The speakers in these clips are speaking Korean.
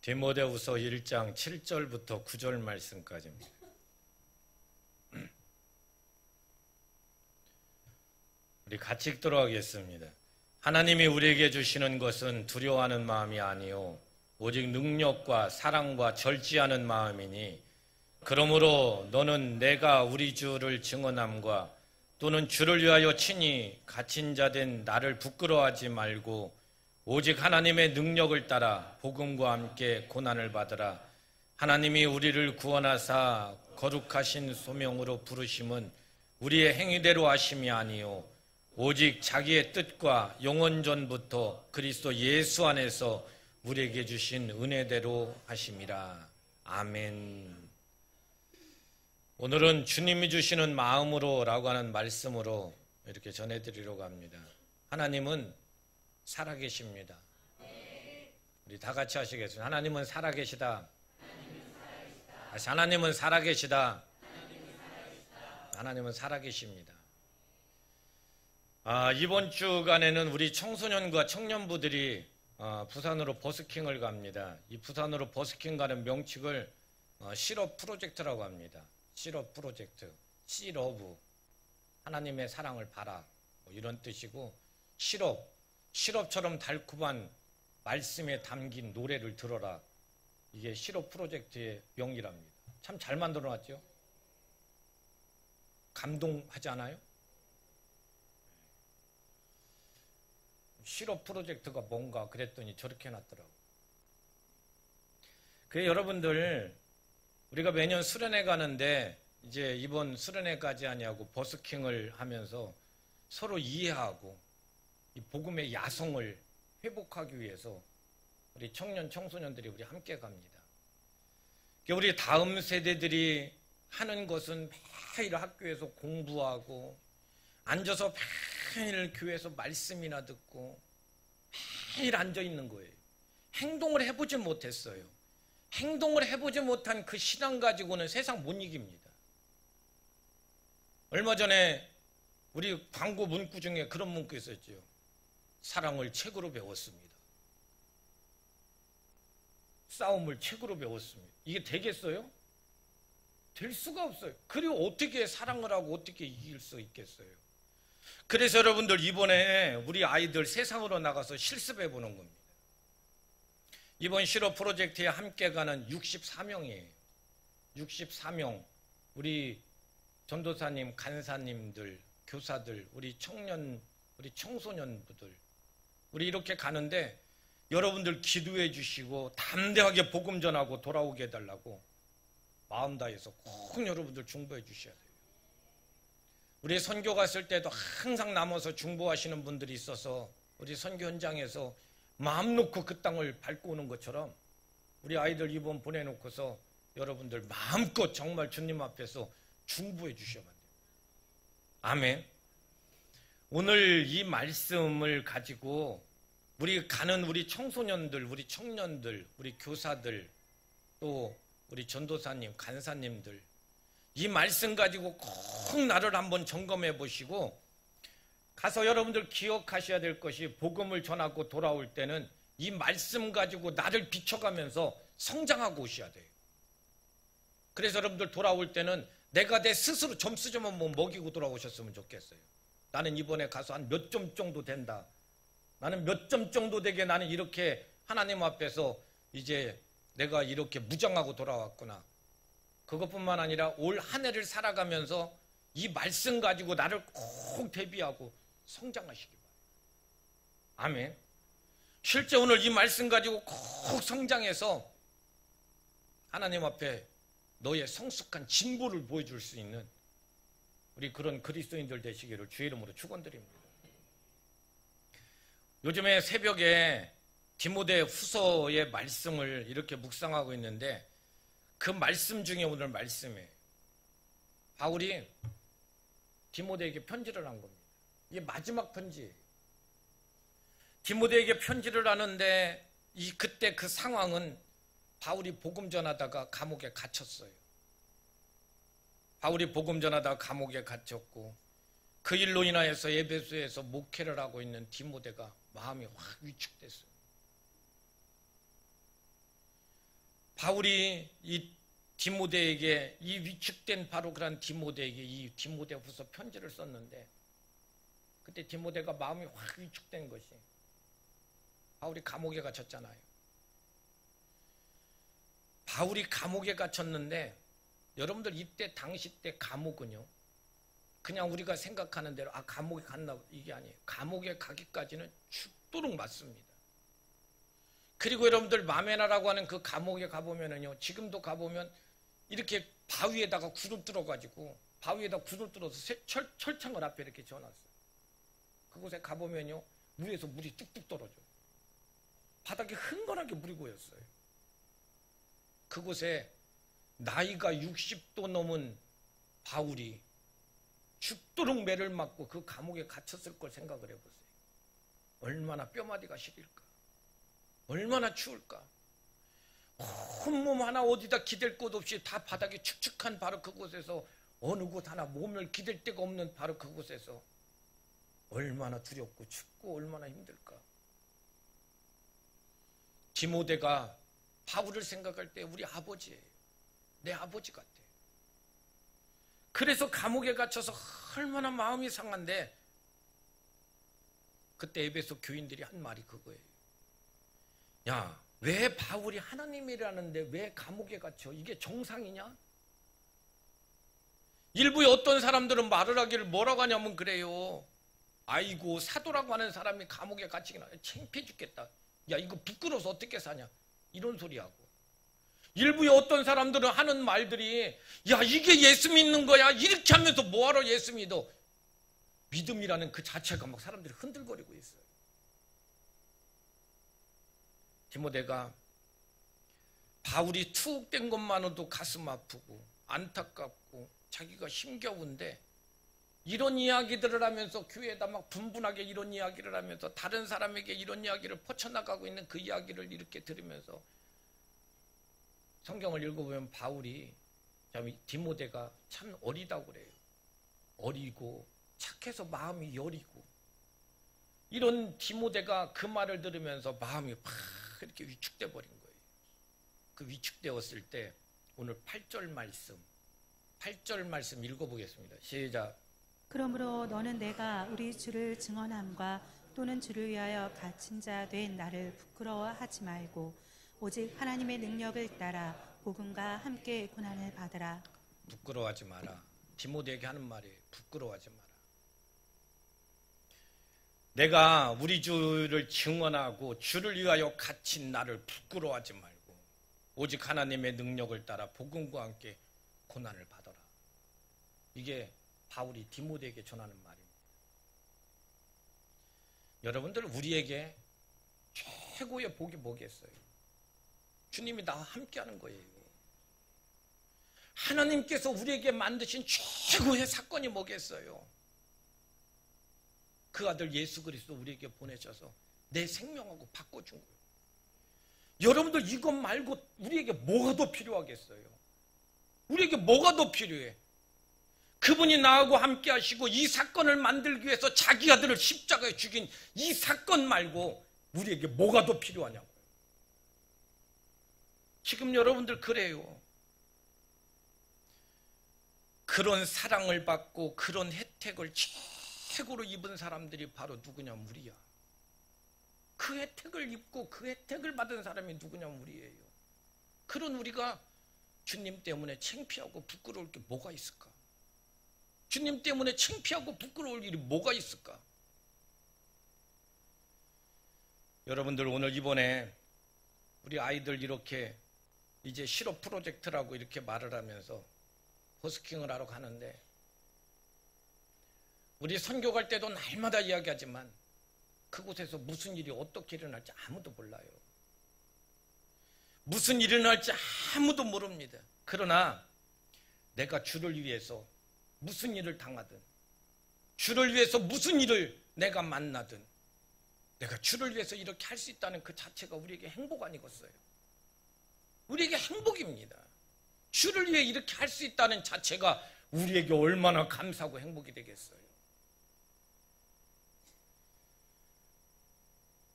디모데후서 1장 7절부터 9절 말씀까지입니다. 우리 같이 읽도록 하겠습니다. 하나님이 우리에게 주시는 것은 두려워하는 마음이 아니요 오직 능력과 사랑과 절제하는 마음이니 그러므로 너는 내가 우리 주를 증언함과 또는 주를 위하여 친히 갇힌 자 된 나를 부끄러워하지 말고 오직 하나님의 능력을 따라 복음과 함께 고난을 받으라. 하나님이 우리를 구원하사 거룩하신 소명으로 부르심은 우리의 행위대로 하심이 아니요 오직 자기의 뜻과 영원전부터 그리스도 예수 안에서 우리에게 주신 은혜대로 하심이라. 아멘. 오늘은 주님이 주시는 마음으로 라고 하는 말씀으로 이렇게 전해드리려고 합니다. 하나님은 살아계십니다. 우리 다 같이 하시겠습니다. 하나님은 살아계시다. 하나님은 살아계시다. 하나님은 살아계십니다. 이번 주간에는 우리 청소년과 청년부들이 부산으로 버스킹을 갑니다. 이 부산으로 버스킹 가는 명칭을 실업 프로젝트라고 합니다. 실업 프로젝트, 씨러브, 하나님의 사랑을 바라, 뭐 이런 뜻이고, 시럽처럼 달콤한 말씀에 담긴 노래를 들어라. 이게 실업 프로젝트의 명이랍니다. 참 잘 만들어놨죠? 감동하지 않아요? 실업 프로젝트가 뭔가 그랬더니 저렇게 해놨더라고요. 그래 여러분들 우리가 매년 수련회 가는데 이제 이번 수련회까지 하냐고 버스킹을 하면서 서로 이해하고 이 복음의 야성을 회복하기 위해서 우리 청년 청소년들이 우리 함께 갑니다. 우리 다음 세대들이 하는 것은 매일 학교에서 공부하고 앉아서 매일 교회에서 말씀이나 듣고 매일 앉아 있는 거예요. 행동을 해보지 못했어요. 행동을 해보지 못한 그 신앙 가지고는 세상 못 이깁니다. 얼마 전에 우리 광고 문구 중에 그런 문구 있었죠. 사랑을 책으로 배웠습니다. 싸움을 책으로 배웠습니다. 이게 되겠어요? 될 수가 없어요. 그리고 어떻게 사랑을 하고 어떻게 이길 수 있겠어요? 그래서 여러분들 이번에 우리 아이들 세상으로 나가서 실습해 보는 겁니다. 이번 실업 프로젝트에 함께 가는 64명이에요. 64명. 우리 전도사님, 간사님들, 교사들, 우리 청년, 우리 청소년부들. 우리 이렇게 가는데 여러분들 기도해 주시고 담대하게 복음 전하고 돌아오게 해달라고 마음 다해서 꼭 여러분들 중보해 주셔야 돼요. 우리 선교 갔을 때도 항상 남아서 중보하시는 분들이 있어서 우리 선교 현장에서 마음 놓고 그 땅을 밟고 오는 것처럼 우리 아이들 이번 보내놓고서 여러분들 마음껏 정말 주님 앞에서 중보해 주셔야만 돼요. 아멘. 오늘 이 말씀을 가지고 우리 가는 우리 청소년들, 우리 청년들, 우리 교사들, 또 우리 전도사님, 간사님들 이 말씀 가지고 꼭 나를 한번 점검해 보시고 가서 여러분들 기억하셔야 될 것이 복음을 전하고 돌아올 때는 이 말씀 가지고 나를 비춰가면서 성장하고 오셔야 돼요. 그래서 여러분들 돌아올 때는 내가 내 스스로 점수 좀 한번 먹이고 돌아오셨으면 좋겠어요. 나는 이번에 가서 한 몇 점 정도 된다. 나는 몇 점 정도 되게 나는 이렇게 하나님 앞에서 이제 내가 이렇게 무장하고 돌아왔구나. 그것뿐만 아니라 올 한 해를 살아가면서 이 말씀 가지고 나를 꼭 대비하고 성장하시기 바랍니다. 아멘. 실제 오늘 이 말씀 가지고 꼭 성장해서 하나님 앞에 너의 성숙한 진보를 보여줄 수 있는 우리 그런 그리스도인들 되시기를 주의 이름으로 축원드립니다. 요즘에 새벽에 디모데 후서의 말씀을 이렇게 묵상하고 있는데 그 말씀 중에 오늘 말씀이에요. 바울이 디모데에게 편지를 한 겁니다. 이게 마지막 편지예요. 디모데에게 편지를 하는데 그때 그 상황은 바울이 복음 전하다가 감옥에 갇혔어요. 바울이 복음 전하다가 감옥에 갇혔고 그 일로 인하여서 에베소에서 목회를 하고 있는 디모데가 마음이 확 위축됐어요. 바울이 이 디모데에게, 이 위축된 바로 그런 디모데에게 이 디모데후서 편지를 썼는데, 그때 디모데가 마음이 확 위축된 것이, 바울이 감옥에 갇혔잖아요. 바울이 감옥에 갇혔는데, 여러분들 이때 당시 때 감옥은요, 그냥 우리가 생각하는 대로 감옥에 갔나, 이게 아니에요. 감옥에 가기까지는 죽도록 맞습니다. 그리고 여러분들 마메나라고 하는 그 감옥에 가보면은요, 지금도 가보면 이렇게 바위에다가 굴을 뚫어가지고, 바위에다 굴을 뚫어서 철창을 앞에 이렇게 지어놨어요. 그곳에 가보면요, 위에서 물이 뚝뚝 떨어져요. 바닥에 흥건하게 물이 고였어요. 그곳에 나이가 60도 넘은 바울이 죽도록 매를 맞고 그 감옥에 갇혔을 걸 생각을 해보세요. 얼마나 뼈마디가 시릴까? 얼마나 추울까? 온몸 하나 어디다 기댈 곳 없이 다 바닥에 축축한 바로 그곳에서 어느 곳 하나 몸을 기댈 데가 없는 바로 그곳에서 얼마나 두렵고 춥고 얼마나 힘들까? 디모데가 바울을 생각할 때 우리 아버지예요. 내 아버지 같아. 그래서 감옥에 갇혀서 얼마나 마음이 상한데, 그때 에베소 교인들이 한 말이 그거예요. 야, 왜 바울이 하나님이라는데 왜 감옥에 갇혀? 이게 정상이냐? 일부의 어떤 사람들은 말을 하기를 뭐라고 하냐면 그래요. 아이고, 사도라고 하는 사람이 감옥에 갇히긴 하네. 창피해 죽겠다. 야, 이거 부끄러워서 어떻게 사냐? 이런 소리하고. 일부의 어떤 사람들은 하는 말들이, 야, 이게 예수 믿는 거야? 이렇게 하면서 뭐하러 예수 믿어? 믿음이라는 그 자체가 막 사람들이 흔들거리고 있어요. 디모데가 바울이 투옥된 것만으로도 가슴 아프고 안타깝고 자기가 힘겨운데, 이런 이야기들을 하면서 교회에다 막 분분하게 이런 이야기를 하면서 다른 사람에게 이런 이야기를 퍼쳐나가고 있는 그 이야기를 이렇게 들으면서 성경을 읽어보면 바울이, 디모데가 참 어리다고 그래요. 어리고 착해서 마음이 여리고, 이런 디모데가 그 말을 들으면서 마음이 팍 이렇게 위축돼 버린 거예요. 그 위축되었을 때 오늘 8절 말씀 읽어보겠습니다. 시작. 그러므로 너는 내가 우리 주를 증언함과 또는 주를 위하여 갇힌 자 된 나를 부끄러워하지 말고 오직 하나님의 능력을 따라 복음과 함께 고난을 받으라. 부끄러워하지 마라. 디모데에게 하는 말이에요. 부끄러워하지 마라. 내가 우리 주를 증언하고 주를 위하여 갇힌 나를 부끄러워하지 말고 오직 하나님의 능력을 따라 복음과 함께 고난을 받아라. 이게 바울이 디모데에게 전하는 말입니다. 여러분들, 우리에게 최고의 복이 뭐겠어요? 주님이 나와 함께하는 거예요. 하나님께서 우리에게 만드신 최고의 사건이 뭐겠어요? 그 아들 예수 그리스도 우리에게 보내셔서 내 생명하고 바꿔준 거예요. 여러분들, 이것 말고 우리에게 뭐가 더 필요하겠어요? 우리에게 뭐가 더 필요해? 그분이 나하고 함께 하시고 이 사건을 만들기 위해서 자기 아들을 십자가에 죽인 이 사건 말고 우리에게 뭐가 더 필요하냐고요. 지금 여러분들 그래요. 그런 사랑을 받고 그런 혜택을 최고로 입은 사람들이 바로 누구냐면 우리야. 그 혜택을 입고 그 혜택을 받은 사람이 누구냐면 우리예요. 그런 우리가 주님 때문에 창피하고 부끄러울 게 뭐가 있을까? 주님 때문에 창피하고 부끄러울 일이 뭐가 있을까? 여러분들, 오늘 이번에 우리 아이들 이렇게 이제 실업 프로젝트라고 이렇게 말을 하면서 버스킹을 하러 가는데, 우리 선교 갈 때도 날마다 이야기하지만 그곳에서 무슨 일이 어떻게 일어날지 아무도 몰라요. 무슨 일이 일어날지 아무도 모릅니다. 그러나 내가 주를 위해서 무슨 일을 당하든, 주를 위해서 무슨 일을 내가 만나든, 내가 주를 위해서 이렇게 할 수 있다는 그 자체가 우리에게 행복 아니겠어요? 우리에게 행복입니다. 주를 위해 이렇게 할 수 있다는 자체가 우리에게 얼마나 감사하고 행복이 되겠어요?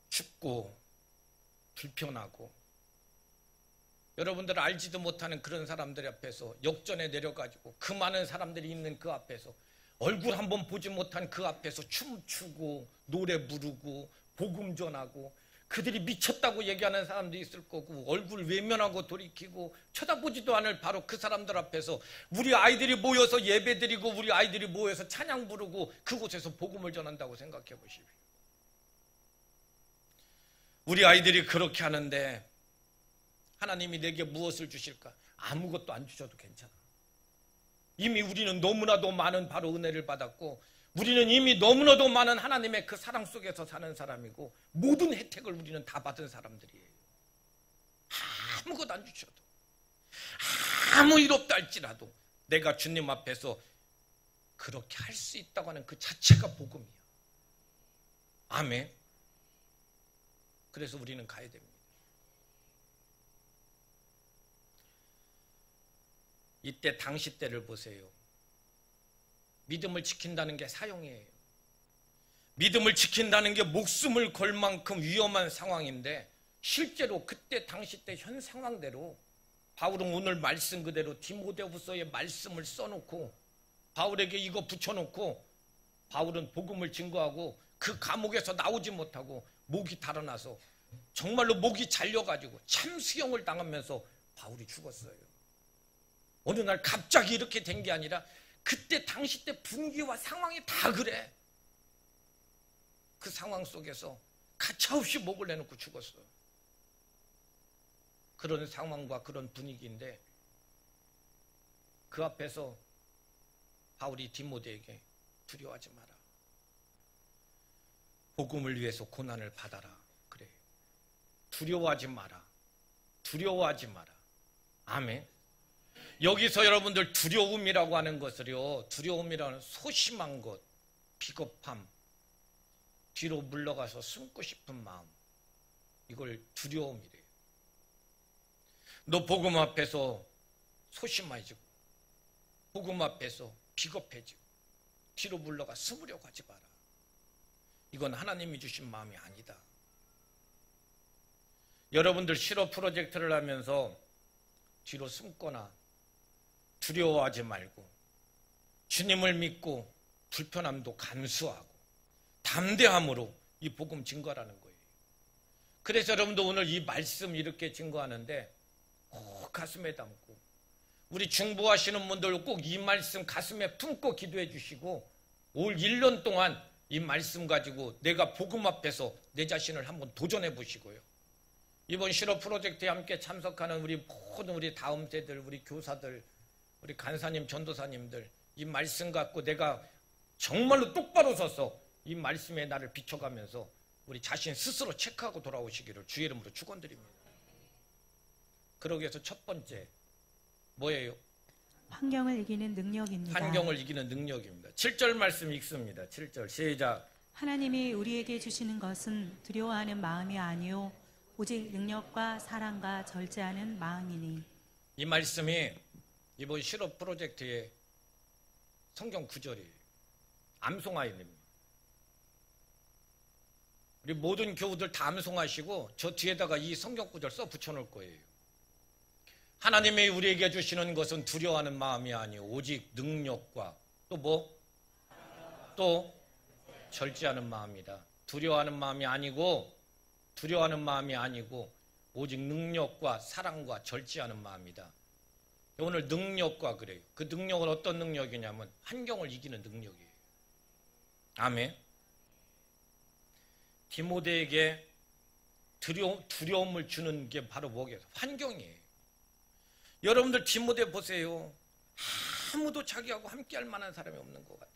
춥고 불편하고 여러분들 알지도 못하는 그런 사람들 앞에서 역전에 내려가지고 그 많은 사람들이 있는 그 앞에서 얼굴 한번 보지 못한 그 앞에서 춤추고 노래 부르고 복음 전하고 그들이 미쳤다고 얘기하는 사람도 있을 거고 얼굴 외면하고 돌이키고 쳐다보지도 않을 바로 그 사람들 앞에서 우리 아이들이 모여서 예배드리고 우리 아이들이 모여서 찬양 부르고 그곳에서 복음을 전한다고 생각해 보십시오. 우리 아이들이 그렇게 하는데 하나님이 내게 무엇을 주실까? 아무것도 안 주셔도 괜찮아. 이미 우리는 너무나도 많은 바로 은혜를 받았고 우리는 이미 너무나도 많은 하나님의 그 사랑 속에서 사는 사람이고 모든 혜택을 우리는 다 받은 사람들이에요. 아무것도 안 주셔도 아무 일 없다 할지라도 내가 주님 앞에서 그렇게 할 수 있다고 하는 그 자체가 복음이야. 아멘. 그래서 우리는 가야 됩니다. 이때 당시 때를 보세요. 믿음을 지킨다는 게 사형이에요. 믿음을 지킨다는 게 목숨을 걸 만큼 위험한 상황인데 실제로 그때 당시 때 현 상황대로 바울은 오늘 말씀 그대로 디모데후서의 말씀을 써놓고 바울에게 이거 붙여놓고 바울은 복음을 증거하고 그 감옥에서 나오지 못하고 목이 달아나서 정말로 목이 잘려가지고 참수형을 당하면서 바울이 죽었어요. 어느 날 갑자기 이렇게 된 게 아니라 그때 당시 때 분위기와 상황이 다 그래. 그 상황 속에서 가차없이 목을 내놓고 죽었어요. 그런 상황과 그런 분위기인데 그 앞에서 바울이 디모데에게 두려워하지 마라. 복음을 위해서 고난을 받아라. 그래. 두려워하지 마라. 두려워하지 마라. 아멘. 여기서 여러분들 두려움이라고 하는 것을요, 두려움이라는 소심한 것, 비겁함, 뒤로 물러가서 숨고 싶은 마음, 이걸 두려움이래요. 너 복음 앞에서 소심해지고 복음 앞에서 비겁해지고 뒤로 물러가 숨으려고 하지 마라. 이건 하나님이 주신 마음이 아니다. 여러분들 실업 프로젝트를 하면서 뒤로 숨거나 두려워하지 말고 주님을 믿고 불편함도 감수하고 담대함으로 이 복음 증거하라는 거예요. 그래서 여러분도 오늘 이 말씀 이렇게 증거하는데 꼭 가슴에 담고 우리 중보하시는 분들 꼭 이 말씀 가슴에 품고 기도해 주시고 올 1년 동안 이 말씀 가지고 내가 복음 앞에서 내 자신을 한번 도전해 보시고요. 이번 실업 프로젝트에 함께 참석하는 우리 모든 우리 다음 세들, 우리 교사들, 우리 간사님, 전도사님들 이 말씀 갖고 내가 정말로 똑바로 서서 이 말씀에 나를 비춰가면서 우리 자신 스스로 체크하고 돌아오시기를 주의 이름으로 축원드립니다. 그러기 위해서 첫 번째 뭐예요? 환경을 이기는 능력입니다. 환경을 이기는 능력입니다. 7절 말씀 읽습니다. 7절 시작. 하나님이 우리에게 주시는 것은 두려워하는 마음이 아니요 오직 능력과 사랑과 절제하는 마음이니. 이 말씀이 이번 실업 프로젝트의 성경 구절이에요. 암송해야 됩니다. 우리 모든 교우들 다 암송하시고 저 뒤에다가 이 성경 구절 써 붙여놓을 거예요. 하나님이 우리에게 주시는 것은 두려워하는 마음이 아니요 오직 능력과 또 뭐? 또 절제하는 마음이다. 두려워하는 마음이 아니고 오직 능력과 사랑과 절제하는 마음이다. 오늘 능력과 그래요. 그 능력은 어떤 능력이냐면 환경을 이기는 능력이에요. 아멘. 디모데에게 두려움을 주는 게 바로 뭐겠어요? 환경이에요. 여러분들 디모데 보세요. 아무도 자기하고 함께할 만한 사람이 없는 것 같아요.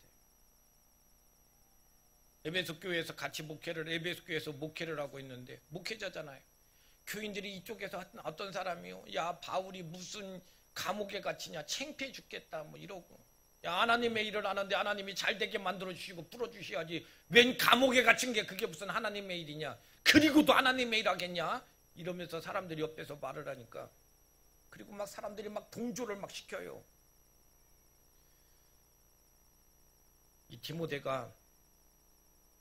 에베소 교회에서 같이 에베소 교회에서 목회를 하고 있는데 목회자잖아요. 교인들이 이쪽에서 어떤 사람이요, 야 바울이 무슨 감옥에 갇히냐, 창피해 죽겠다 뭐 이러고, 야 하나님의 일을 하는데 하나님이 잘 되게 만들어 주시고 풀어 주셔야지 웬 감옥에 갇힌 게 그게 무슨 하나님의 일이냐, 그리고도 하나님의 일 하겠냐 이러면서 사람들이 옆에서 말을 하니까, 그리고 막 사람들이 막 동조를 막 시켜요. 이 디모데가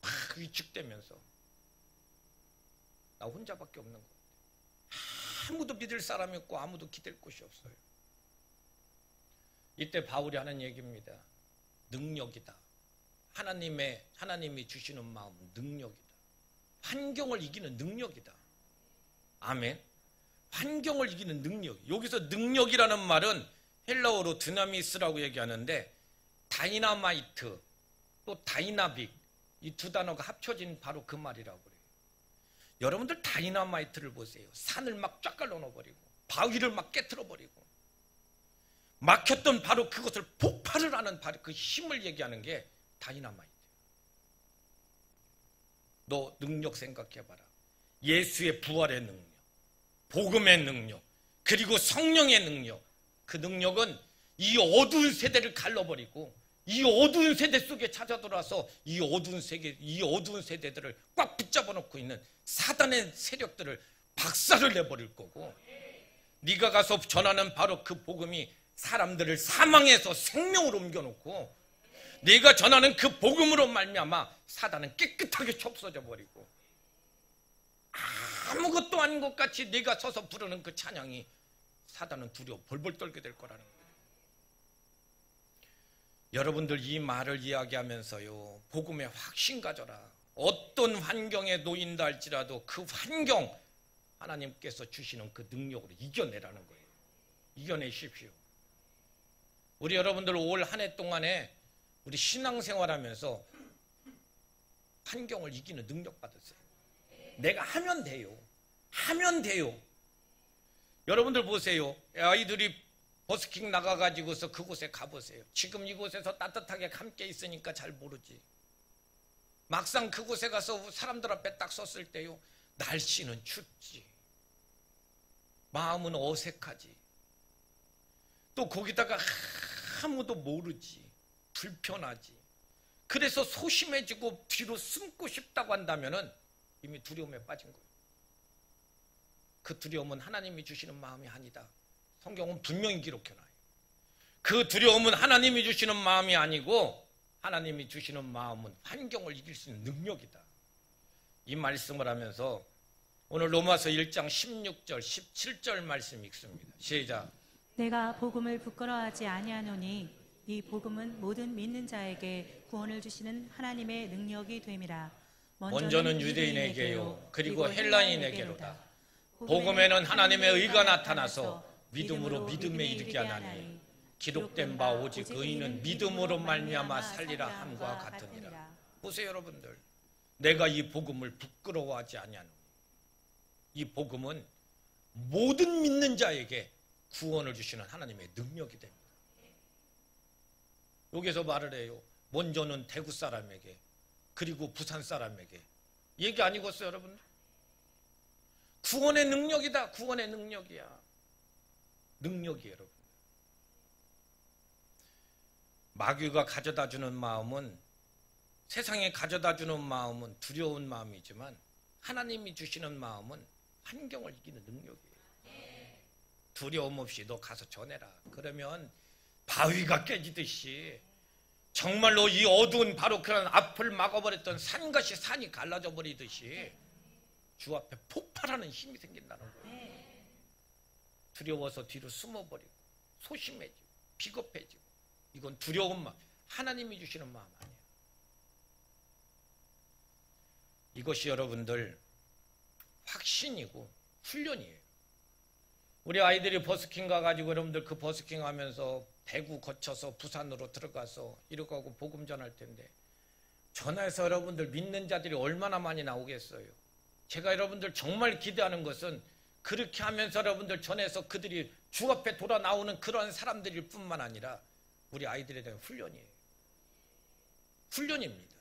막 위축되면서 나 혼자밖에 없는 거, 아무도 믿을 사람이 없고 아무도 기댈 곳이 없어요. 이때 바울이 하는 얘기입니다. 능력이다. 하나님이 주시는 마음은 능력이다. 환경을 이기는 능력이다. 아멘. 환경을 이기는 능력. 여기서 능력이라는 말은 헬라어로 드나미스라고 얘기하는데 다이나마이트 또 다이나믹 이 두 단어가 합쳐진 바로 그 말이라고 그래요. 여러분들 다이나마이트를 보세요. 산을 막 쫙 갈라놓아버리고 바위를 막 깨트려버리고 막혔던 바로 그것을 폭발을 하는 바로 그 힘을 얘기하는 게 다이나마이트. 너 능력 생각해봐라. 예수의 부활의 능력, 복음의 능력, 그리고 성령의 능력. 그 능력은 이 어두운 세대를 갈라버리고 이 어두운 세대 속에 찾아들어와서 이 어두운 세대들을 꽉 붙잡아 놓고 있는 사단의 세력들을 박살을 내버릴 거고, 네가 가서 전하는 바로 그 복음이 사람들을 사망에서 생명으로 옮겨놓고, 네가 전하는 그 복음으로 말미암아 사단은 깨끗하게 없어져 버리고 아무것도 아닌 것 같이 네가 서서 부르는 그 찬양이 사단은 두려워 벌벌 떨게 될 거라는 거예요. 여러분들 이 말을 이야기하면서요, 복음의 확신 가져라. 어떤 환경에 놓인다 할지라도 그 환경 하나님께서 주시는 그 능력으로 이겨내라는 거예요. 이겨내십시오. 우리 여러분들 올 한 해 동안에 우리 신앙생활하면서 환경을 이기는 능력 받으세요. 내가 하면 돼요. 하면 돼요. 여러분들 보세요. 아이들이 버스킹 나가가지고서 그곳에 가보세요. 지금 이곳에서 따뜻하게 함께 있으니까 잘 모르지. 막상 그곳에 가서 사람들 앞에 딱 섰을 때요, 날씨는 춥지. 마음은 어색하지. 또 거기다가 아무도 모르지. 불편하지. 그래서 소심해지고 뒤로 숨고 싶다고 한다면은 이미 두려움에 빠진 거예요. 그 두려움은 하나님이 주시는 마음이 아니다. 성경은 분명히 기록해놔요. 그 두려움은 하나님이 주시는 마음이 아니고 하나님이 주시는 마음은 환경을 이길 수 있는 능력이다. 이 말씀을 하면서 오늘 로마서 1장 16절 17절 말씀 읽습니다. 시작. 내가 복음을 부끄러워하지 아니하노니 이 복음은 모든 믿는 자에게 구원을 주시는 하나님의 능력이 됨이라. 먼저는 유대인에게요 그리고 헬라인에게로다. 복음에는 하나님의 의가 나타나서 믿음으로 믿음에 이르게 하나니 기록된 바 오직 의인은 믿음으로 말미암아 살리라 함과 같으니라. 보세요 여러분들, 내가 이 복음을 부끄러워하지 아니하노니 이 복음은 모든 믿는 자에게 구원을 주시는 하나님의 능력이 됩니다. 여기서 말을 해요. 먼저는 대구 사람에게 그리고 부산 사람에게 얘기 아니겠어요 여러분? 구원의 능력이다. 구원의 능력이야. 능력이에요 여러분. 마귀가 가져다주는 마음은, 세상에 가져다주는 마음은 두려운 마음이지만 하나님이 주시는 마음은 환경을 이기는 능력이에요. 두려움 없이 너 가서 전해라. 그러면 바위가 깨지듯이 정말로 이 어두운 바로 그런 앞을 막아버렸던 산같이 산이 갈라져 버리듯이 주 앞에 폭발하는 힘이 생긴다는 거예요. 두려워서 뒤로 숨어버리고 소심해지고 비겁해지고 이건 두려운 마음, 하나님이 주시는 마음 아니에요. 이것이 여러분들 확신이고 훈련이에요. 우리 아이들이 버스킹 가가지고 여러분들 그 버스킹 하면서 대구 거쳐서 부산으로 들어가서 이렇게 하고 복음 전할 텐데 전화해서 여러분들 믿는 자들이 얼마나 많이 나오겠어요. 제가 여러분들 정말 기대하는 것은 그렇게 하면서 여러분들 전해서 그들이 주 앞에 돌아 나오는 그런 사람들일 뿐만 아니라 우리 아이들에 대한 훈련이에요. 훈련입니다.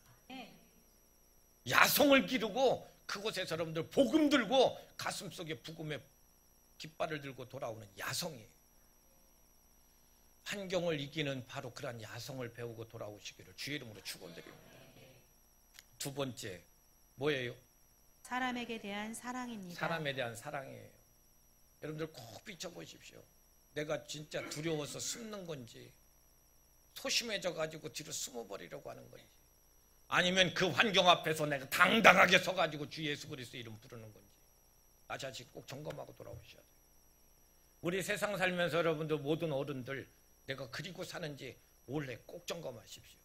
야성을 기르고 그곳에서 여러분들 복음 들고 가슴속에 복음의 깃발을 들고 돌아오는 야성이에요. 환경을 이기는 바로 그런 야성을 배우고 돌아오시기를 주의 이름으로 축원드립니다. 두 번째 뭐예요? 사람에게 대한 사랑입니다. 사람에 대한 사랑이에요. 여러분들 꼭 비춰보십시오. 내가 진짜 두려워서 숨는 건지 소심해져 가지고 뒤로 숨어버리려고 하는 건지 아니면 그 환경 앞에서 내가 당당하게 서가지고 주 예수 그리스도 이름 부르는 건지 나 자신 꼭 점검하고 돌아오셔야 돼요. 우리 세상 살면서 여러분들 모든 어른들 내가 그리고 사는지 원래 꼭 점검하십시오.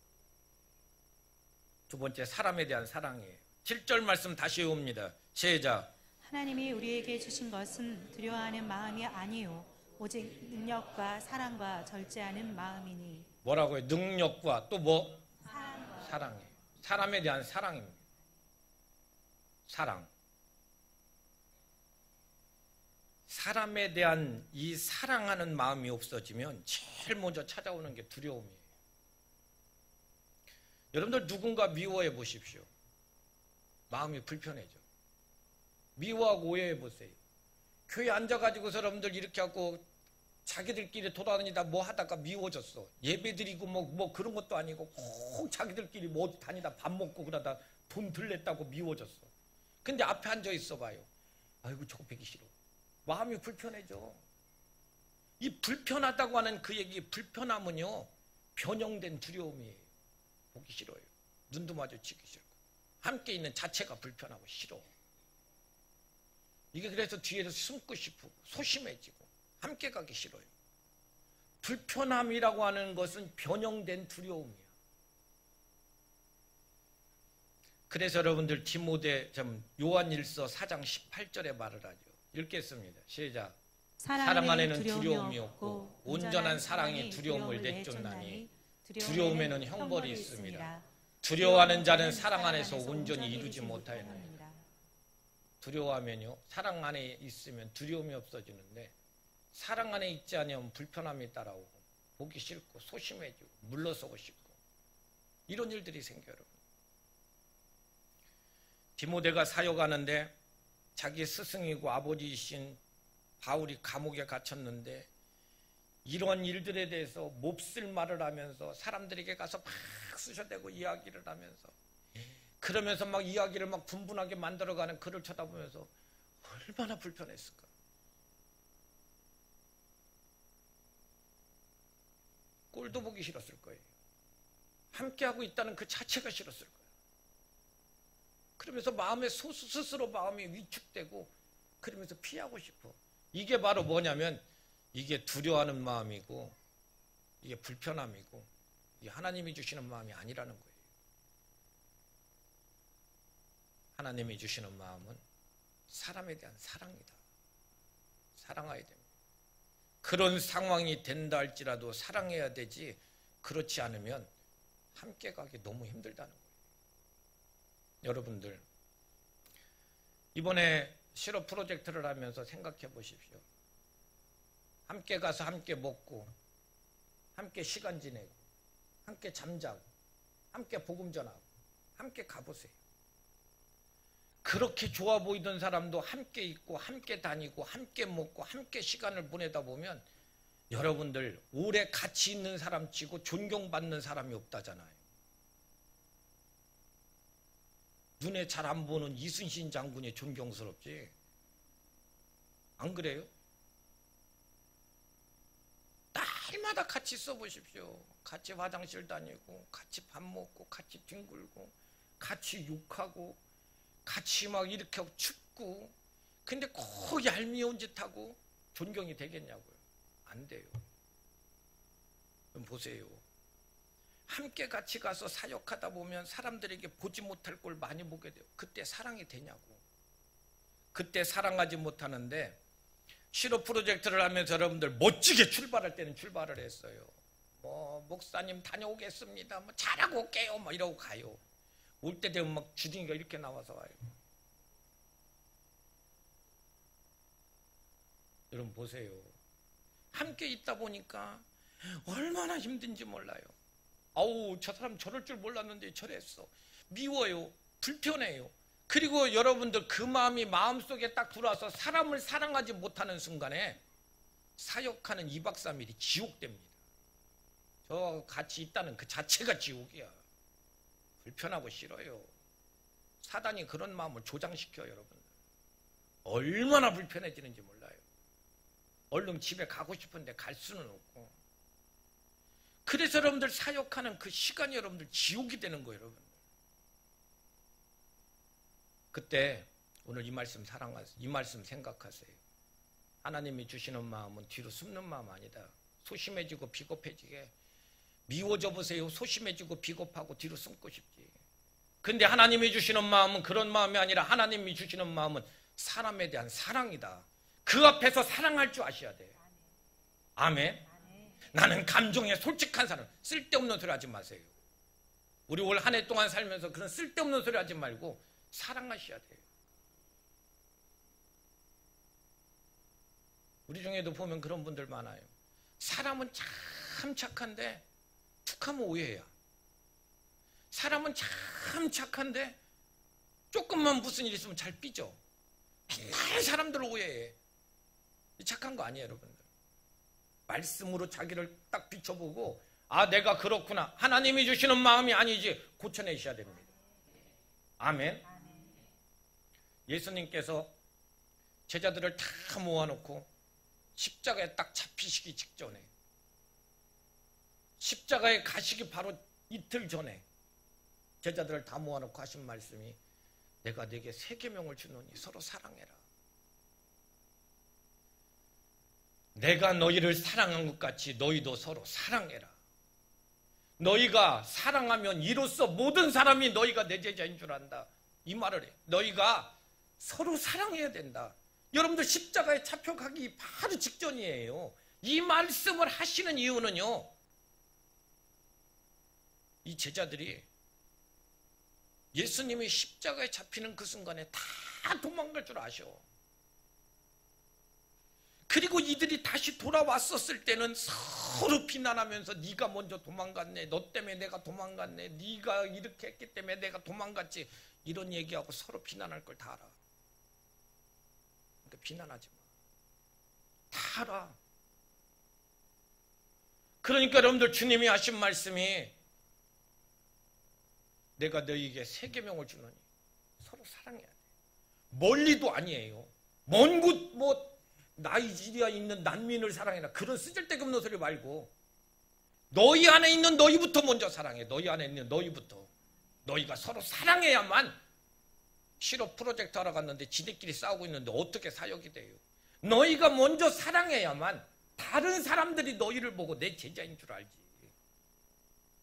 두 번째, 사람에 대한 사랑이에요. 7절 말씀 다시 옵니다. 시작. 하나님이 우리에게 주신 것은 두려워하는 마음이 아니요 오직 능력과 사랑과 절제하는 마음이니. 뭐라고요? 능력과 또 뭐? 사랑과. 사랑이에요. 사람에 대한 사랑입니다. 사랑. 사람에 대한 이 사랑하는 마음이 없어지면 제일 먼저 찾아오는 게 두려움이에요. 여러분들 누군가 미워해 보십시오. 마음이 불편해져. 미워하고 오해해 보세요. 교회 앉아가지고서 여러분들 이렇게 하고 자기들끼리 돌아다니다 뭐 하다가 미워졌어. 예배 드리고 뭐 그런 것도 아니고 꼭 자기들끼리 뭐 어디 다니다 밥 먹고 그러다 돈 들랬다고 미워졌어. 근데 앞에 앉아 있어 봐요. 아이고 저거 보기 싫어. 마음이 불편해져. 이 불편하다고 하는 그 얘기, 불편함은요 변형된 두려움이에요. 보기 싫어요. 눈도 마주치기 싫고 함께 있는 자체가 불편하고 싫어. 이게 그래서 뒤에서 숨고 싶고 소심해지고 함께 가기 싫어요. 불편함이라고 하는 것은 변형된 두려움이야. 그래서 여러분들 디모데 요한일서 4장 18절에 말을 하죠. 읽겠습니다. 시작. 사람 안에는 두려움이 없고 온전한 사랑이 두려움을 내쫓나니 두려움에는 형벌이 있습니다. 두려워하는 자는 사랑 안에서 온전히 이루지 못하였느니라. 두려워하면요 사랑 안에 있으면 두려움이 없어지는데 사랑 안에 있지 않으면 불편함이 따라오고 보기 싫고 소심해지고 물러서고 싶고 이런 일들이 생겨요. 여러분. 디모데가 사역하는데 자기 스승이고 아버지이신 바울이 감옥에 갇혔는데 이런 일들에 대해서 몹쓸 말을 하면서 사람들에게 가서 막 쑤셔대고 이야기를 하면서 그러면서 막 이야기를 막 분분하게 만들어가는 그를 쳐다보면서 얼마나 불편했을까. 꼴도 보기 싫었을 거예요. 함께하고 있다는 그 자체가 싫었을 거예요. 그러면서 마음에 스스로 마음이 위축되고 그러면서 피하고 싶어. 이게 바로 뭐냐면 이게 두려워하는 마음이고 이게 불편함이고 이게 하나님이 주시는 마음이 아니라는 거예요. 하나님이 주시는 마음은 사람에 대한 사랑이다. 사랑해야 됩니다. 그런 상황이 된다 할지라도 사랑해야 되지 그렇지 않으면 함께 가기 너무 힘들다는 거예요. 여러분들 이번에 실업 프로젝트를 하면서 생각해 보십시오. 함께 가서 함께 먹고 함께 시간 지내고 함께 잠자고 함께 복음 전하고 함께 가보세요. 그렇게 좋아 보이던 사람도 함께 있고 함께 다니고 함께 먹고 함께 시간을 보내다 보면 여러분들 오래 같이 있는 사람 치고 존경받는 사람이 없다잖아요. 눈에 잘 안 보는 이순신 장군이 존경스럽지 안 그래요? 날마다 같이 써보십시오. 같이 화장실 다니고 같이 밥 먹고 같이 뒹굴고 같이 욕하고 같이 막 이렇게 하고 춥고 근데 꼭 얄미운 짓 하고 존경이 되겠냐고요. 안 돼요. 그럼 보세요. 함께 같이 가서 사역하다 보면 사람들에게 보지 못할 걸 많이 보게 돼요. 그때 사랑이 되냐고. 그때 사랑하지 못하는데 실업 프로젝트를 하면서 여러분들 멋지게 출발할 때는 출발을 했어요. 목사님 다녀오겠습니다. 잘하고 올게요. 이러고 가요. 올 때 되면 막 주둥이가 이렇게 나와서 와요. 여러분 보세요. 함께 있다 보니까 얼마나 힘든지 몰라요. 아우 저 사람 저럴 줄 몰랐는데 저랬어. 미워요. 불편해요. 그리고 여러분들 그 마음이 마음속에 딱 들어와서 사람을 사랑하지 못하는 순간에 사역하는 2박 3일이 지옥됩니다. 저 같이 있다는 그 자체가 지옥이야. 불편하고 싫어요. 사단이 그런 마음을 조장시켜요. 여러분들 얼마나 불편해지는지 몰라요. 얼른 집에 가고 싶은데 갈 수는 없고 그래서 여러분들 사역하는 그 시간이 여러분들 지옥이 되는 거예요. 여러분 그때 오늘 이 말씀 사랑하세요. 이 말씀 생각하세요. 하나님이 주시는 마음은 뒤로 숨는 마음 아니다. 소심해지고 비겁해지게. 미워져 보세요. 소심해지고 비겁하고 뒤로 숨고 싶지. 근데 하나님이 주시는 마음은 그런 마음이 아니라 하나님이 주시는 마음은 사람에 대한 사랑이다. 그 앞에서 사랑할 줄 아셔야 돼요. 아멘. 나는 감정에 솔직한 사람. 쓸데없는 소리 하지 마세요. 우리 올 한 해 동안 살면서 그런 쓸데없는 소리 하지 말고 사랑하셔야 돼요. 우리 중에도 보면 그런 분들 많아요. 사람은 참 착한데 툭하면 오해야. 사람은 참 착한데 조금만 무슨 일 있으면 잘 삐져. 맨날 사람들을 오해해. 착한 거 아니에요, 여러분들. 말씀으로 자기를 딱 비춰보고 아, 내가 그렇구나. 하나님이 주시는 마음이 아니지. 고쳐내셔야 됩니다. 아멘. 예수님께서 제자들을 다 모아놓고 십자가에 딱 잡히시기 직전에, 십자가에 가시기 바로 이틀 전에 제자들을 다 모아놓고 하신 말씀이 내가 네게 새 계명을 주노니 서로 사랑해라. 내가 너희를 사랑한 것 같이 너희도 서로 사랑해라. 너희가 사랑하면 이로써 모든 사람이 너희가 내 제자인 줄 안다. 이 말을 해. 너희가 서로 사랑해야 된다. 여러분들 십자가에 잡혀가기 바로 직전이에요. 이 말씀을 하시는 이유는요, 이 제자들이 예수님이 십자가에 잡히는 그 순간에 다 도망갈 줄 아셔. 그리고 이들이 다시 돌아왔었을 때는 서로 비난하면서 네가 먼저 도망갔네, 너 때문에 내가 도망갔네, 네가 이렇게 했기 때문에 내가 도망갔지, 이런 얘기하고 서로 비난할 걸 다 알아. 그러니까 비난하지 마. 다 알아. 그러니까 여러분들 주님이 하신 말씀이 내가 너희에게 새 계명을 주노니 서로 사랑해야 돼. 멀리도 아니에요. 먼 곳 뭐 나이지리아에 있는 난민을 사랑해라. 그런 쓰잘데없는 소리 말고 너희 안에 있는 너희부터 먼저 사랑해. 너희 안에 있는 너희부터. 너희가 서로 사랑해야만. 실업 프로젝트 하러 갔는데 지들끼리 싸우고 있는데 어떻게 사역이 돼요? 너희가 먼저 사랑해야만 다른 사람들이 너희를 보고 내 제자인 줄 알지.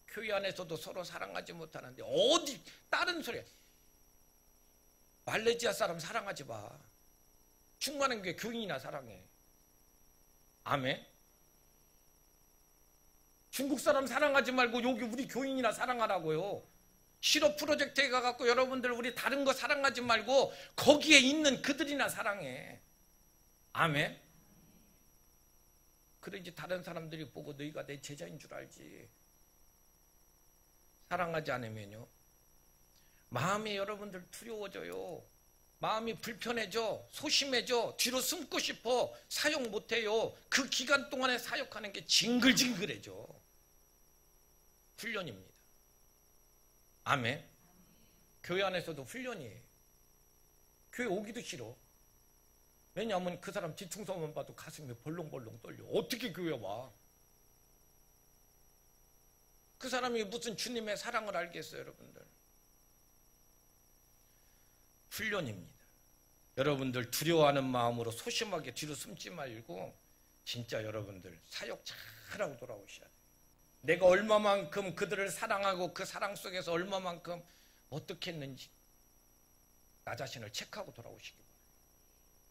교회 안에서도 서로 사랑하지 못하는데 어디 다른 소리야. 말레이시아 사람 사랑하지 마. 충만한 게 교인이나 사랑해. 아멘. 중국 사람 사랑하지 말고 여기 우리 교인이나 사랑하라고요. 실업 프로젝트에 가갖고 여러분들 우리 다른 거 사랑하지 말고 거기에 있는 그들이나 사랑해. 아멘. 그래야지 다른 사람들이 보고 너희가 내 제자인 줄 알지. 사랑하지 않으면요, 마음이 여러분들 두려워져요. 마음이 불편해져. 소심해져. 뒤로 숨고 싶어. 사역 못해요. 그 기간 동안에 사역하는 게 징글징글해져. 훈련입니다. 아멘. 교회 안에서도 훈련이에요. 교회 오기도 싫어. 왜냐하면 그 사람 뒤통수만 봐도 가슴이 벌렁벌렁 떨려. 어떻게 교회 와? 그 사람이 무슨 주님의 사랑을 알겠어요, 여러분들? 훈련입니다. 여러분들 두려워하는 마음으로 소심하게 뒤로 숨지 말고 진짜 여러분들 사역 잘하고 돌아오셔야 돼요. 내가 얼마만큼 그들을 사랑하고 그 사랑 속에서 얼마만큼 어떻게 했는지 나 자신을 체크하고 돌아오시기 바랍니다.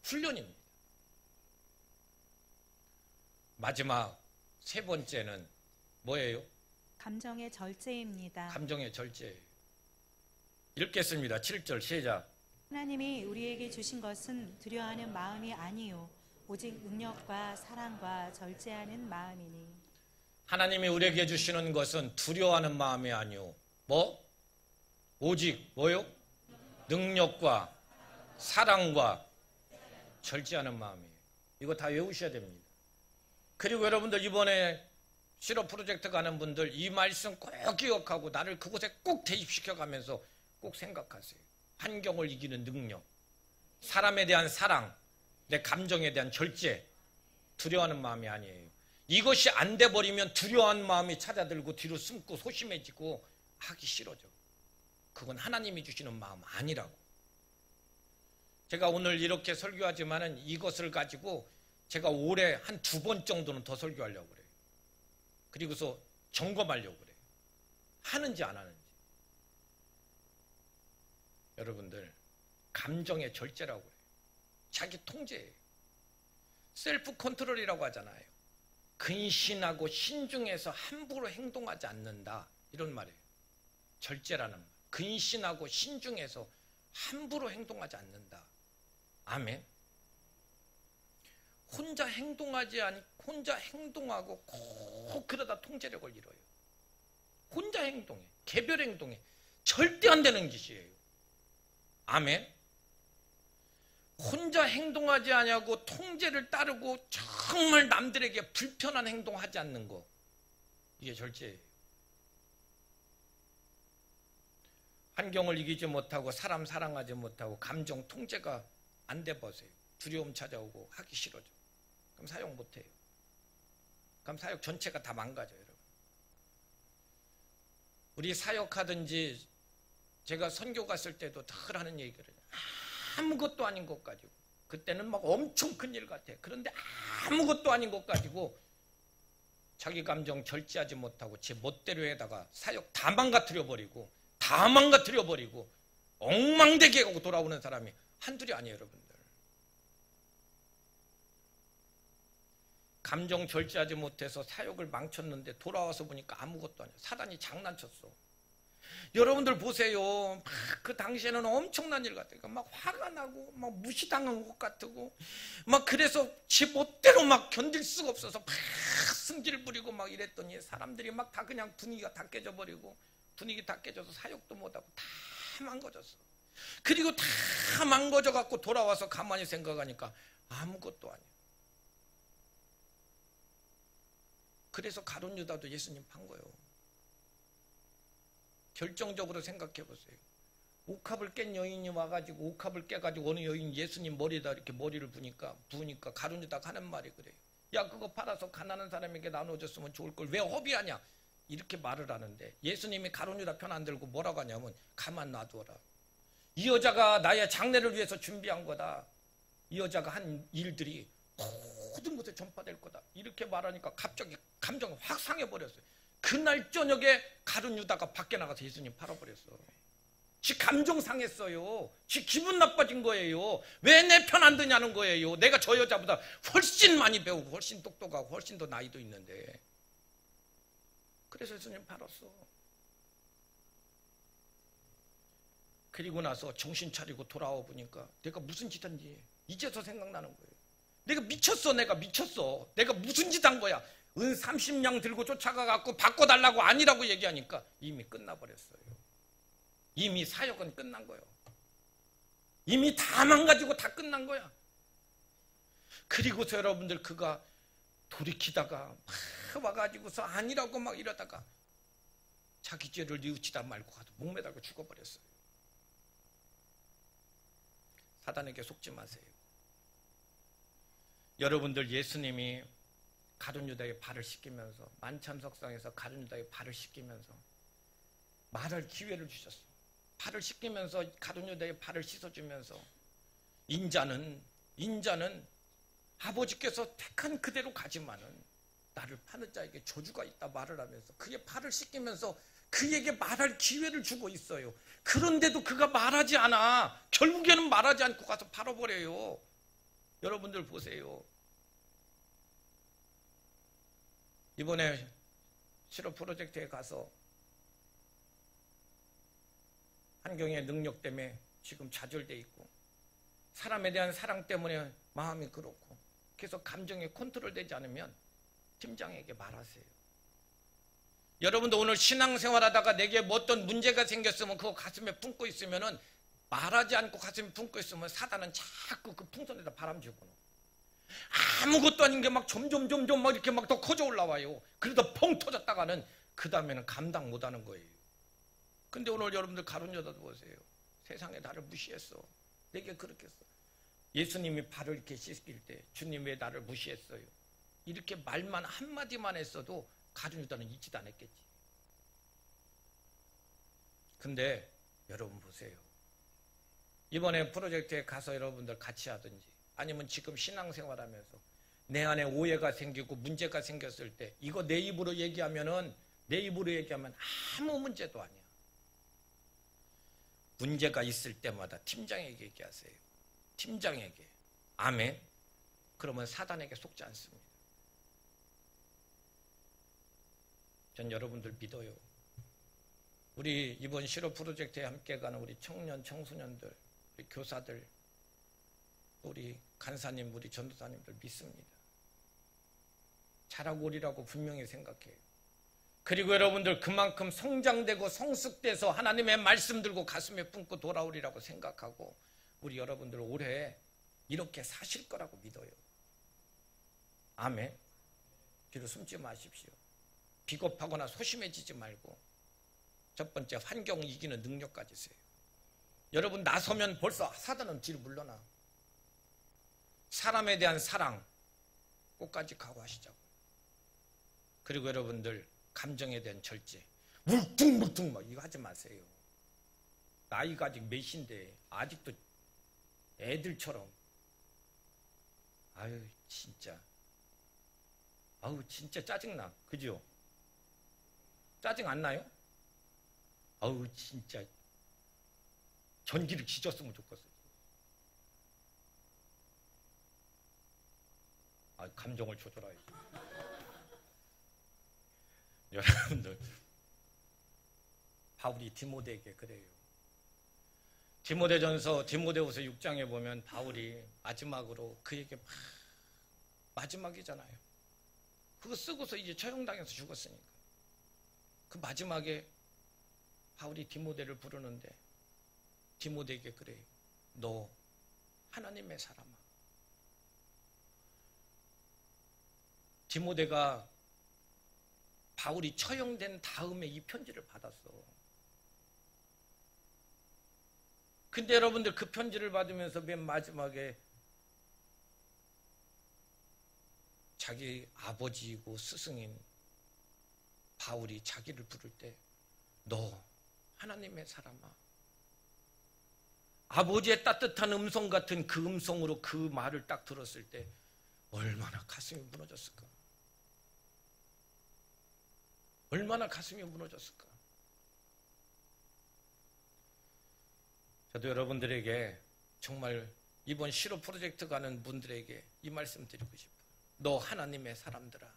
훈련입니다. 마지막 세 번째는 뭐예요? 감정의 절제입니다. 감정의 절제. 읽겠습니다. 7절 시작. 하나님이 우리에게 주신 것은 두려워하는 마음이 아니요 오직 능력과 사랑과 절제하는 마음이니. 하나님이 우리에게 주시는 것은 두려워하는 마음이 아니요 오직 뭐요? 능력과 사랑과 절제하는 마음이에요. 이거 다 외우셔야 됩니다. 그리고 여러분들 이번에 실업 프로젝트 가는 분들 이 말씀 꼭 기억하고 나를 그곳에 꼭 대입시켜 가면서 꼭 생각하세요. 환경을 이기는 능력, 사람에 대한 사랑, 내 감정에 대한 절제, 두려워하는 마음이 아니에요. 이것이 안 돼버리면 두려워하는 마음이 찾아들고 뒤로 숨고 소심해지고 하기 싫어져. 그건 하나님이 주시는 마음 아니라고. 제가 오늘 이렇게 설교하지만은 이것을 가지고 제가 올해 한 2번 정도는 더 설교하려고 그래요. 그리고서 점검하려고 그래요. 하는지 안 하는지. 여러분들, 감정의 절제라고 그래요. 자기 통제예요. 셀프 컨트롤이라고 하잖아요. 근신하고 신중해서 함부로 행동하지 않는다, 이런 말이에요. 절제라는 말. 근신하고 신중해서 함부로 행동하지 않는다. 아멘. 혼자 행동하지 않고 혼자 행동하고 꼭 그러다 통제력을 잃어요. 혼자 행동해, 개별 행동해. 절대 안 되는 짓이에요. 아멘. 혼자 행동하지 않냐고 통제를 따르고 정말 남들에게 불편한 행동하지 않는 거, 이게 절제예요. 환경을 이기지 못하고 사람 사랑하지 못하고 감정 통제가 안 돼 보세요. 두려움 찾아오고 하기 싫어져. 그럼 사역 못해요. 그럼 사역 전체가 다 망가져요. 여러분. 우리 사역하든지 제가 선교 갔을 때도 늘 하는 얘기를 해요. 아무것도 아닌 것 가지고, 그때는 막 엄청 큰일 같아. 그런데 아무것도 아닌 것 가지고 자기 감정 절제하지 못하고 제 멋대로 해다가 사역 다 망가뜨려 버리고 엉망되게 하고 돌아오는 사람이 한둘이 아니에요. 여러분들, 감정 절제하지 못해서 사역을 망쳤는데 돌아와서 보니까 아무것도 아니에요. 사단이 장난쳤어. 여러분들 보세요. 막 그 당시에는 엄청난 일 같아요. 막 화가 나고 막 무시당한 것 같고 막 그래서 제 멋대로 막 견딜 수가 없어서 막 승질 부리고 막 이랬더니 사람들이 막 다 그냥 분위기가 다 깨져버리고, 분위기 다 깨져서 사역도 못하고 다 망가졌어. 그리고 다 망가져 갖고 돌아와서 가만히 생각하니까 아무것도 아니야. 그래서 가룟 유다도 예수님 판 거예요. 결정적으로 생각해 보세요. 옥합을 깬 여인이 와가지고 옥합을 깨가지고 어느 여인 예수님 머리에다 이렇게 머리를 부으니까 가룟 유다가 하는 말이 그래요. 야, 그거 팔아서 가난한 사람에게 나눠줬으면 좋을 걸 왜 허비하냐, 이렇게 말을 하는데, 예수님이 가룟 유다 편 안 들고 뭐라고 하냐면 가만 놔두어라. 이 여자가 나의 장례를 위해서 준비한 거다. 이 여자가 한 일들이 모든 곳에 전파될 거다. 이렇게 말하니까 갑자기 감정이 확 상해버렸어요. 그날 저녁에 가룟 유다가 밖에 나가서 예수님 팔아버렸어. 지 감정 상했어요. 지 기분 나빠진 거예요. 왜 내 편 안 드냐는 거예요. 내가 저 여자보다 훨씬 많이 배우고 훨씬 똑똑하고 훨씬 더 나이도 있는데. 그래서 예수님 팔았어. 그리고 나서 정신 차리고 돌아와 보니까 내가 무슨 짓 한지 이제서 생각나는 거예요. 내가 미쳤어. 내가 무슨 짓 한 거야. 은 30냥 들고 쫓아가갖고 바꿔달라고 아니라고 얘기하니까 이미 끝나버렸어요. 이미 사역은 끝난 거예요. 이미 다 망가지고 다 끝난 거야. 그리고서 여러분들, 그가 돌이키다가 막 와가지고서 아니라고 막 이러다가 자기 죄를 뉘우치다 말고 가도 목매달고 죽어버렸어요. 사단에게 속지 마세요. 여러분들, 예수님이 가룟 유다의 발을 씻기면서, 만참석상에서 가룟 유다의 발을 씻기면서 말할 기회를 주셨어요. 발을 씻기면서 가룟 유다의 발을 씻어주면서 인자는 아버지께서 택한 그대로 가지만은 나를 파는 자에게 저주가 있다 말을 하면서 그의 발을 씻기면서 그에게 말할 기회를 주고 있어요. 그런데도 그가 말하지 않아. 결국에는 말하지 않고 가서 팔아버려요. 여러분들 보세요. 이번에 실업 프로젝트에 가서 환경의 능력 때문에 지금 좌절돼 있고, 사람에 대한 사랑 때문에 마음이 그렇고, 그래서 감정이 컨트롤되지 않으면 팀장에게 말하세요. 여러분도 오늘 신앙생활하다가 내게 뭐 어떤 문제가 생겼으면 그거 가슴에 품고 있으면은, 말하지 않고 가슴에 품고 있으면 사단은 자꾸 그 풍선에다 바람 집어넣어. 아무것도 아닌 게 막 점점 막 이렇게 막 더 커져 올라와요. 그러다 펑 터졌다가는 그 다음에는 감당 못하는 거예요. 근데 오늘 여러분들 가룟 유다도 보세요. 세상에 나를 무시했어. 내게 그렇게 했어. 예수님이 발을 이렇게 씻길 때 주님 왜 나를 무시했어요? 이렇게 말만 한마디만 했어도 가룟 유다는 잊지도 않았겠지. 근데 여러분 보세요. 이번에 프로젝트에 가서 여러분들 같이 하든지 아니면 지금 신앙생활하면서 내 안에 오해가 생기고 문제가 생겼을 때 이거 내 입으로 얘기하면 아무 문제도 아니야. 문제가 있을 때마다 팀장에게 얘기하세요. 팀장에게. 아멘. 그러면 사단에게 속지 않습니다. 전 여러분들 믿어요. 우리 이번 실업 프로젝트에 함께 가는 우리 청년, 청소년들, 우리 교사들, 우리 간사님, 우리 전도사님들 믿습니다. 잘하고 오리라고 분명히 생각해요. 그리고 여러분들 그만큼 성장되고 성숙돼서 하나님의 말씀 들고 가슴에 품고 돌아오리라고 생각하고 우리 여러분들 올해 이렇게 사실 거라고 믿어요. 아멘. 뒤로 숨지 마십시오. 비겁하거나 소심해지지 말고 첫 번째 환경 이기는 능력 가지세요. 여러분 나서면 벌써 사단은 뒤로 물러나. 사람에 대한 사랑 끝까지 각오하시자고. 그리고 여러분들 감정에 대한 절제 물퉁물퉁 막 이거 하지 마세요. 나이가 아직 몇인데 아직도 애들처럼 아유 진짜 짜증나. 그죠? 짜증 안 나요? 아우 진짜 전기를 지졌으면 좋겠어요. 감정을 조절해야지. 여러분들 바울이 디모데에게 그래요. 디모데전서 디모데후서 6장에 보면 바울이 마지막으로 그에게 마지막이잖아요. 그거 쓰고서 이제 처형당해서 죽었으니까 그 마지막에 바울이 디모데를 부르는데 디모데에게 그래요. 너 하나님의 사람아. 디모데가 바울이 처형된 다음에 이 편지를 받았어. 근데 여러분들 그 편지를 받으면서 맨 마지막에 자기 아버지이고 스승인 바울이 자기를 부를 때 너 하나님의 사람아. 아버지의 따뜻한 음성 같은 그 음성으로 그 말을 딱 들었을 때 얼마나 가슴이 무너졌을까. 얼마나 가슴이 무너졌을까. 저도 여러분들에게 정말 이번 실업 프로젝트 가는 분들에게 이 말씀 드리고 싶어요. 너 하나님의 사람들아.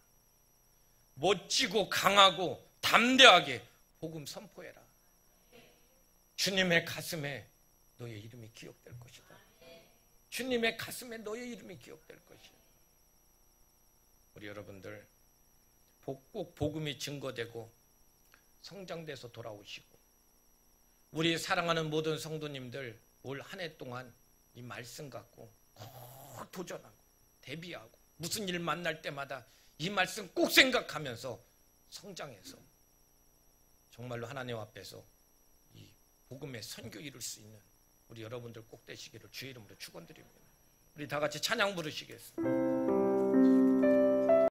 멋지고 강하고 담대하게 복음 선포해라. 주님의 가슴에 너의 이름이 기억될 것이다. 주님의 가슴에 너의 이름이 기억될 것이다. 우리 여러분들 꼭 복음이 증거되고 성장돼서 돌아오시고 우리 사랑하는 모든 성도님들 올 한 해 동안 이 말씀 갖고 꼭 도전하고 대비하고 무슨 일 만날 때마다 이 말씀 꼭 생각하면서 성장해서 정말로 하나님 앞에서 이 복음의 선교 이룰 수 있는 우리 여러분들 꼭 되시기를 주의 이름으로 축원드립니다. 우리 다 같이 찬양 부르시겠습니다.